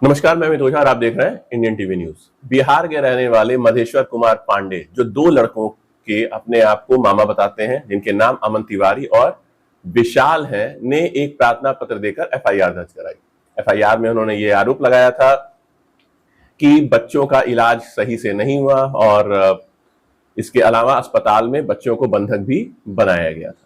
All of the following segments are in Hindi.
नमस्कार, मैं अमित ओझा और आप देख रहे हैं इंडियन टीवी न्यूज। बिहार के रहने वाले मधेश्वर कुमार पांडे, जो दो लड़कों के अपने आप को मामा बताते हैं, जिनके नाम अमन तिवारी और विशाल हैं, ने एक प्रार्थना पत्र देकर एफआईआर दर्ज कराई। एफआईआर में उन्होंने ये आरोप लगाया था कि बच्चों का इलाज सही से नहीं हुआ और इसके अलावा अस्पताल में बच्चों को बंधक भी बनाया गया था।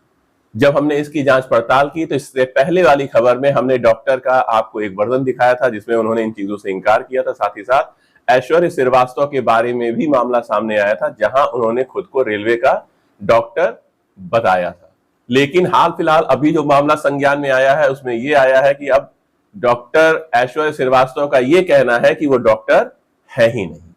जब हमने इसकी जांच पड़ताल की तो इससे पहले वाली खबर में हमने डॉक्टर का आपको एक वर्णन दिखाया था, जिसमें उन्होंने इन चीजों से इनकार किया था। साथ ही साथ ऐश्वर्य श्रीवास्तव के बारे में भी मामला सामने आया था, जहां उन्होंने खुद को रेलवे का डॉक्टर बताया था। लेकिन हाल फिलहाल अभी जो मामला संज्ञान में आया है, उसमें यह आया है कि अब डॉक्टर ऐश्वर्य श्रीवास्तव का यह कहना है कि वो डॉक्टर है ही नहीं।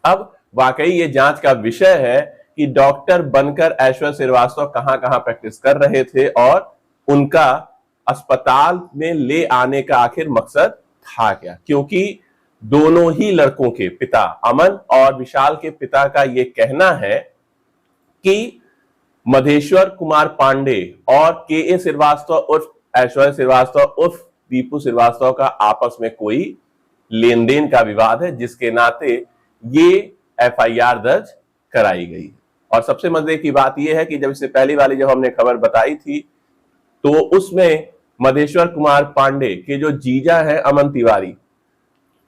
अब वाकई ये जांच का विषय है कि डॉक्टर बनकर ऐश्वर्य श्रीवास्तव कहां कहां प्रैक्टिस कर रहे थे और उनका अस्पताल में ले आने का आखिर मकसद था क्या। क्योंकि दोनों ही लड़कों के पिता, अमन और विशाल के पिता का यह कहना है कि मधेश्वर कुमार पांडे और के श्रीवास्तव उर्फ ऐश्वर्य श्रीवास्तव उर्फ दीपू श्रीवास्तव का आपस में कोई लेन देन का विवाद है, जिसके नाते ये एफआईआर दर्ज कराई गई। और सबसे मजे की बात यह है कि जब इससे पहली वाली जब हमने खबर बताई थी तो उसमें मधेश्वर कुमार पांडे के जो जीजा है अमन तिवारी,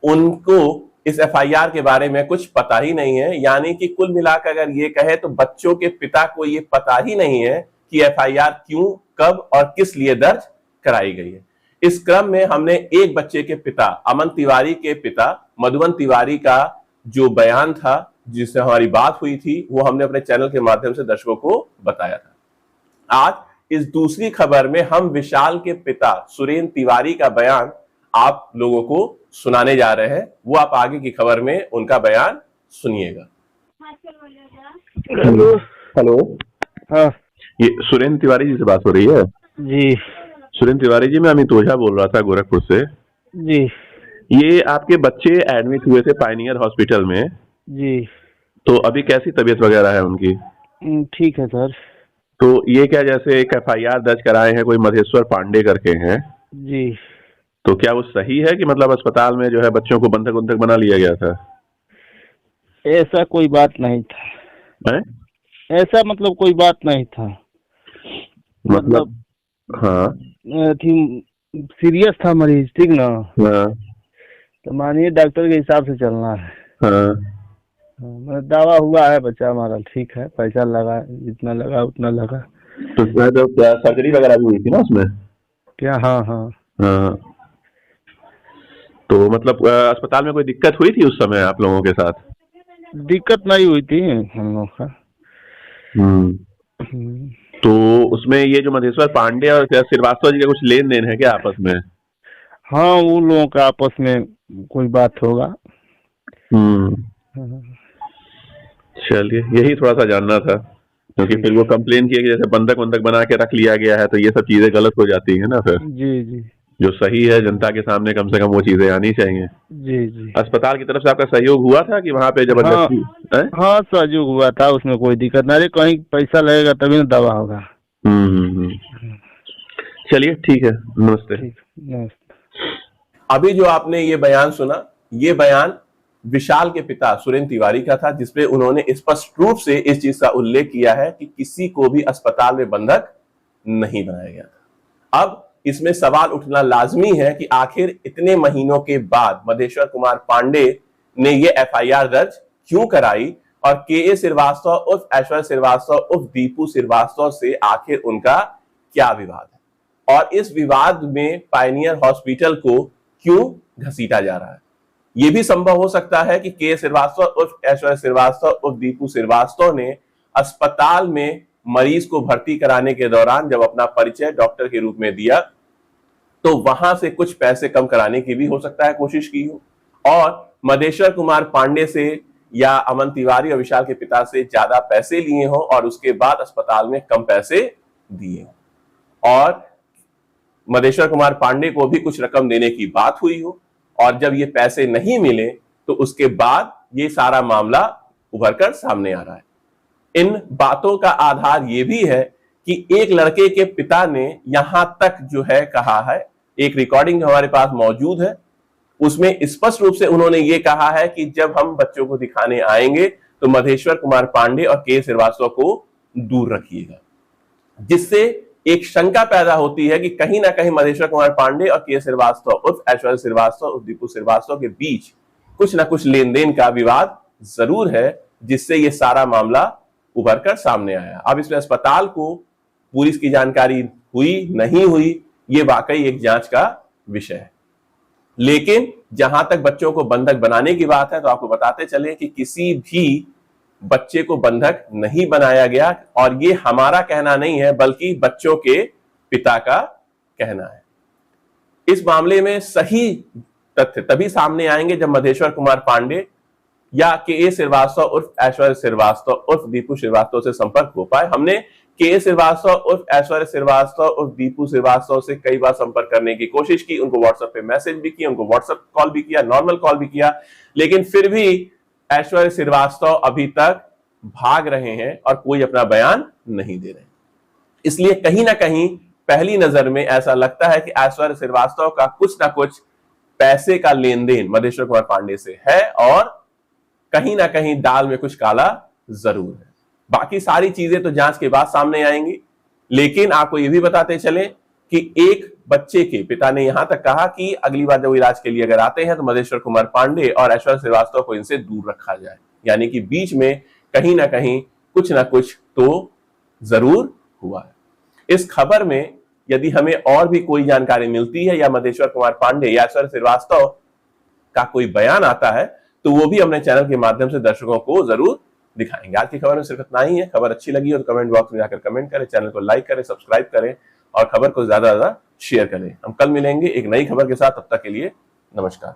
उनको इस एफआईआर के बारे में कुछ पता ही नहीं है। यानी कि कुल मिलाकर अगर ये कहे तो बच्चों के पिता को ये पता ही नहीं है कि एफआईआर क्यों, कब और किस लिए दर्ज कराई गई है। इस क्रम में हमने एक बच्चे के पिता, अमन तिवारी के पिता मधुबन तिवारी का जो बयान था, जिससे हमारी बात हुई थी, वो हमने अपने चैनल के माध्यम से दर्शकों को बताया था। आज इस दूसरी खबर में हम विशाल के पिता सुरेंद्र तिवारी का बयान आप लोगों को सुनाने जा रहे हैं। वो आप आगे की खबर में उनका बयान सुनिएगा। Hello hello. हाँ ये सुरेंद्र तिवारी जी से बात हो रही है? जी सुरेंद्र तिवारी जी, मैं अमित ओझा बोल रहा था गोरखपुर से। जी ये आपके बच्चे एडमिट हुए थे पायनियर हॉस्पिटल में, जी तो अभी कैसी तबीयत वगैरह है उनकी? ठीक है सर। तो ये क्या, जैसे एक एफआईआर दर्ज कराए हैं, कोई मधेश्वर पांडे करके हैं, जी तो क्या वो सही है कि मतलब अस्पताल में जो है बच्चों को बंधक बंधक बना लिया गया था? ऐसा कोई बात नहीं था। है? ऐसा मतलब कोई बात नहीं था। मतलब हाँ सीरियस था मरीज, ठीक ना? हाँ तो मानिए डॉक्टर के हिसाब से चलना है। हाँ। मतलब दावा हुआ है, बच्चा हमारा ठीक है, पैसा लगा जितना लगा उतना लगा। तो जो सर्जरी वगैरह भी हुई थी ना उसमें? क्या? हाँ हाँ हाँ। तो मतलब अस्पताल में कोई दिक्कत हुई थी उस समय आप लोगों के साथ? दिक्कत नहीं हुई थी हम लोग का। तो उसमें ये जो मधेश्वर पांडे और श्रीवास्तव जी का कुछ लेन देन है क्या आपस में? हाँ, वो लोगों का आपस में कोई बात होगा। चलिए, यही थोड़ा सा जानना था, क्योंकि फिर वो कंप्लेन किया कि जैसे बंधक बंधक बना के रख लिया गया है, तो ये सब चीजें गलत हो जाती है ना। फिर जी जी जो सही है जनता के सामने कम से कम वो चीजें आनी चाहिए। जी जी। अस्पताल की तरफ से आपका सहयोग हुआ था कि वहाँ पे जबरदस्ती? हाँ सहयोग हुआ था, उसमें कोई दिक्कत नहीं। कहीं पैसा लगेगा तभी ना दवा होगा। चलिए ठीक है, नमस्ते। ठीक, नमस्ते। अभी जो आपने ये बयान सुना, ये बयान विशाल के पिता सुरेंद्र तिवारी का था, जिसपे उन्होंने स्पष्ट रूप से इस चीज का उल्लेख किया है कि किसी को भी अस्पताल में बंधक नहीं बनाया गया था। अब इसमें सवाल उठना लाजमी है कि आखिर इतने महीनों के बाद मधेश्वर कुमार पांडे ने ये एफआईआर दर्ज क्यों कराई और के श्रीवास्तव उर्फ ऐश्वर्य श्रीवास्तव उर्फ दीपू श्रीवास्तव से आखिर उनका क्या विवाद है और इस विवाद में पायनियर हॉस्पिटल को क्यों घसीटा जा रहा है। यह भी संभव हो सकता है कि के श्रीवास्तव उर्फ ऐश्वर्य श्रीवास्तव उर्फ दीपू श्रीवास्तव ने अस्पताल में मरीज को भर्ती कराने के दौरान जब अपना परिचय डॉक्टर के रूप में दिया तो वहां से कुछ पैसे कम कराने की भी हो सकता है कोशिश की हो, और मधेश्वर कुमार पांडे से या अमन तिवारी और विशाल के पिता से ज्यादा पैसे लिए हो और उसके बाद अस्पताल में कम पैसे दिए हो, और मधेश्वर कुमार पांडे को भी कुछ रकम देने की बात हुई हो, और जब ये पैसे नहीं मिले तो उसके बाद ये सारा मामला उभरकर सामने आ रहा है। इन बातों का आधार ये भी है कि एक लड़के के पिता ने यहां तक जो है कहा है, एक रिकॉर्डिंग हमारे पास मौजूद है, उसमें स्पष्ट रूप से उन्होंने ये कहा है कि जब हम बच्चों को दिखाने आएंगे तो मधेश्वर कुमार पांडे और के श्रीवास्तव को दूर रखिएगा, जिससे एक शंका पैदा होती है कि कहीं ना कहीं मधेश्वर कुमार पांडे और के श्रीवास्तव उर्फ ऐश्वर्य श्रीवास्तव उर्फ दीपू श्रीवास्तव के बीच कुछ ना कुछ लेन देन का विवाद जरूर है, जिससे ये सारा मामला उभर कर सामने आया। अब इसमें अस्पताल को पूरी इसकी जानकारी हुई नहीं हुई, ये वाकई एक जांच का विषय है। लेकिन जहां तक बच्चों को बंधक बनाने की बात है, तो आपको बताते चले कि किसी भी बच्चे को बंधक नहीं बनाया गया, और ये हमारा कहना नहीं है बल्कि बच्चों के पिता का कहना है। इस मामले में सही तथ्य तभी सामने आएंगे जब मधेश्वर कुमार पांडे या के श्रीवास्तव उर्फ ऐश्वर्य श्रीवास्तव उर्फ दीपू श्रीवास्तव से संपर्क हो पाए। हमने के श्रीवास्तव उर्फ ऐश्वर्य श्रीवास्तव उर्फ दीपू श्रीवास्तव से कई बार संपर्क करने की कोशिश की, उनको व्हाट्सएप पे मैसेज भी किया, उनको व्हाट्सएप कॉल भी किया, नॉर्मल कॉल भी किया, लेकिन फिर भी ऐश्वर्य श्रीवास्तव अभी तक भाग रहे हैं और कोई अपना बयान नहीं दे रहे। इसलिए कहीं ना कहीं पहली नजर में ऐसा लगता है कि ऐश्वर्य श्रीवास्तव का कुछ ना कुछ पैसे का लेन देन मधेश्वर कुमार पांडे से है, और कहीं ना कहीं दाल में कुछ काला जरूर है। बाकी सारी चीजें तो जांच के बाद सामने आएंगी, लेकिन आपको यह भी बताते चले कि एक बच्चे के पिता ने यहां तक कहा कि अगली बार जब वो इलाज के लिए अगर आते हैं तो मधेश्वर कुमार पांडे और ऐश्वर्य श्रीवास्तव को इनसे दूर रखा जाए, यानी कि बीच में कहीं ना कहीं कुछ ना कुछ तो जरूर हुआ है। इस खबर में यदि हमें और भी कोई जानकारी मिलती है या मधेश्वर कुमार पांडे या ऐश्वर्य श्रीवास्तव का कोई बयान आता है, तो वो भी अपने चैनल के माध्यम से दर्शकों को जरूर दिखाएंगे। आज की खबर में सिर्फ इतना ही है। खबर अच्छी लगी हो तो कमेंट बॉक्स में जाकर कमेंट करें, चैनल को लाइक करें, सब्सक्राइब करें और खबर को ज्यादा से ज्यादा शेयर करें। हम कल मिलेंगे एक नई खबर के साथ, तब तक के लिए नमस्कार।